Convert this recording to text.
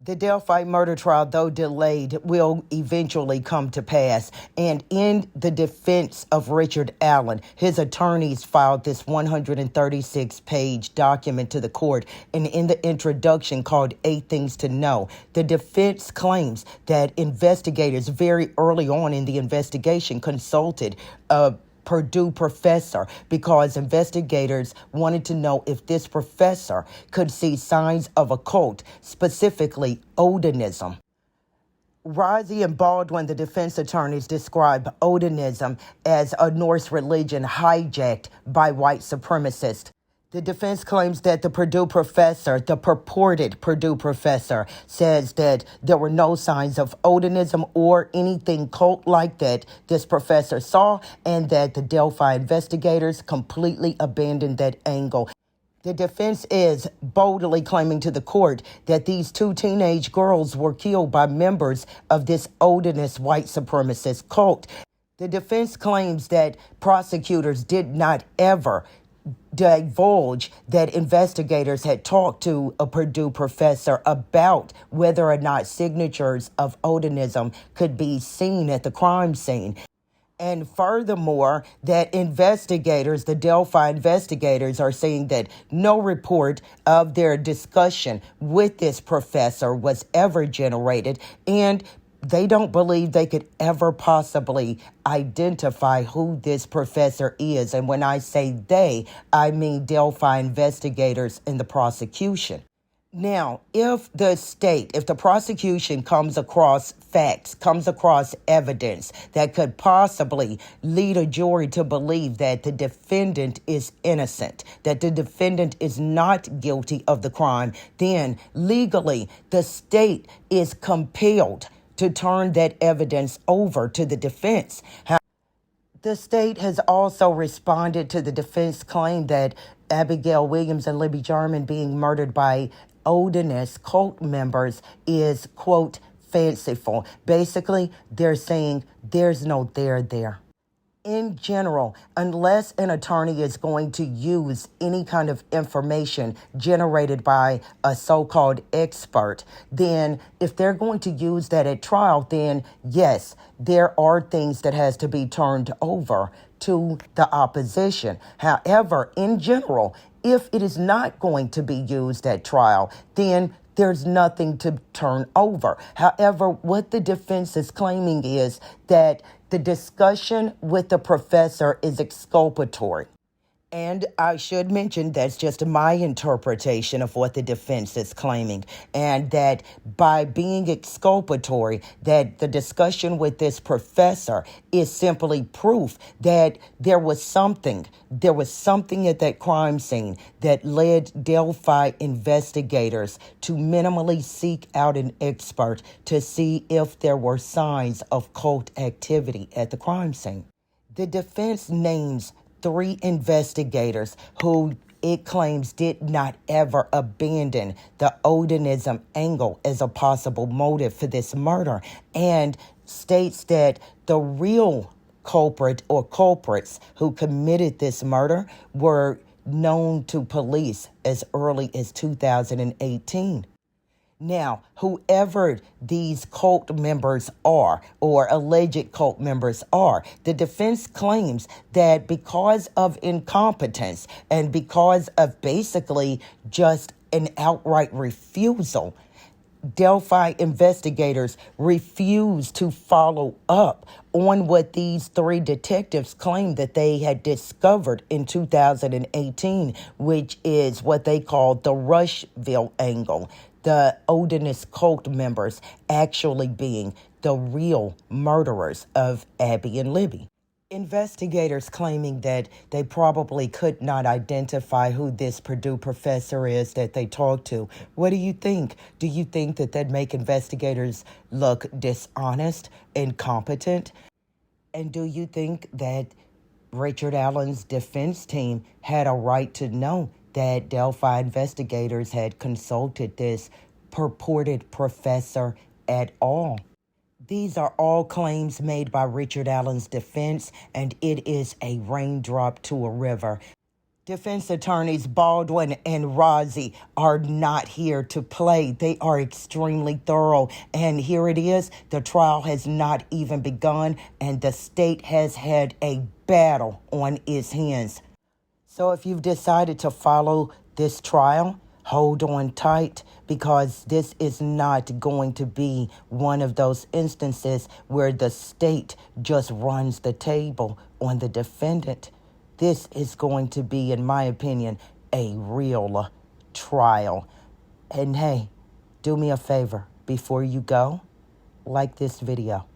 The Delphi murder trial, though delayed, will eventually come to pass. And in the defense of Richard Allen, his attorneys filed this 136-page document to the court. And in the introduction called 8 Things to Know, the defense claims that investigators very early on in the investigation consulted Perdue Professor because investigators wanted to know if this professor could see signs of a cult, specifically Odinism. Rozzi and Baldwin, the defense attorneys, describe Odinism as a Norse religion hijacked by white supremacists. The defense claims that the Perdue professor, the purported Perdue professor, says that there were no signs of Odinism or anything cult-like that this professor saw, and that the Delphi investigators completely abandoned that angle. The defense is boldly claiming to the court that these 2 teenage girls were killed by members of this Odinist white supremacist cult. The defense claims that prosecutors did not ever divulge that investigators had talked to a Perdue professor about whether or not signatures of Odinism could be seen at the crime scene. And furthermore, that investigators, the Delphi investigators, are saying that no report of their discussion with this professor was ever generated, and they don't believe they could ever possibly identify who this professor is. And when I say they, I mean Delphi investigators and the prosecution. Now, if the prosecution comes across facts, comes across evidence that could possibly lead a jury to believe that the defendant is innocent, that the defendant is not guilty of the crime, then legally the state is compelled to turn that evidence over to the defense. The state has also responded to the defense claim that Abigail Williams and Libby German being murdered by Odinist cult members is, quote, fanciful. Basically, they're saying there's no there. In general, unless an attorney is going to use any kind of information generated by a so-called expert, then if they're going to use that at trial, then yes, there are things that has to be turned over to the opposition. However, in general, if it is not going to be used at trial, then there's nothing to turn over. However, what the defense is claiming is that the discussion with the professor is exculpatory. And I should mention that's just my interpretation of what the defense is claiming, and that by being exculpatory, that the discussion with this professor is simply proof that there was something at that crime scene that led Delphi investigators to minimally seek out an expert to see if there were signs of cult activity at the crime scene. The defense names 3 investigators who it claims did not ever abandon the Odinism angle as a possible motive for this murder, and states that the real culprit or culprits who committed this murder were known to police as early as 2018. Now, whoever these cult members are, or alleged cult members are, the defense claims that because of incompetence and because of basically just an outright refusal, Delphi investigators refused to follow up on what these 3 detectives claimed that they had discovered in 2018, which is what they call the Rushville angle. The Odinist cult members actually being the real murderers of Abby and Libby. Investigators claiming that they probably could not identify who this Perdue professor is that they talked to. What do you think? Do you think that that'd make investigators look dishonest, incompetent? And do you think that Richard Allen's defense team had a right to know that Delphi investigators had consulted this purported professor at all? These are all claims made by Richard Allen's defense, and it is a raindrop to a river. Defense attorneys Baldwin and Rozzi are not here to play. They are extremely thorough. And here it is. The trial has not even begun, and the state has had a battle on its hands. So if you've decided to follow this trial, hold on tight, because this is not going to be one of those instances where the state just runs the table on the defendant. This is going to be, in my opinion, a real trial. And hey, do me a favor before you go, like this video.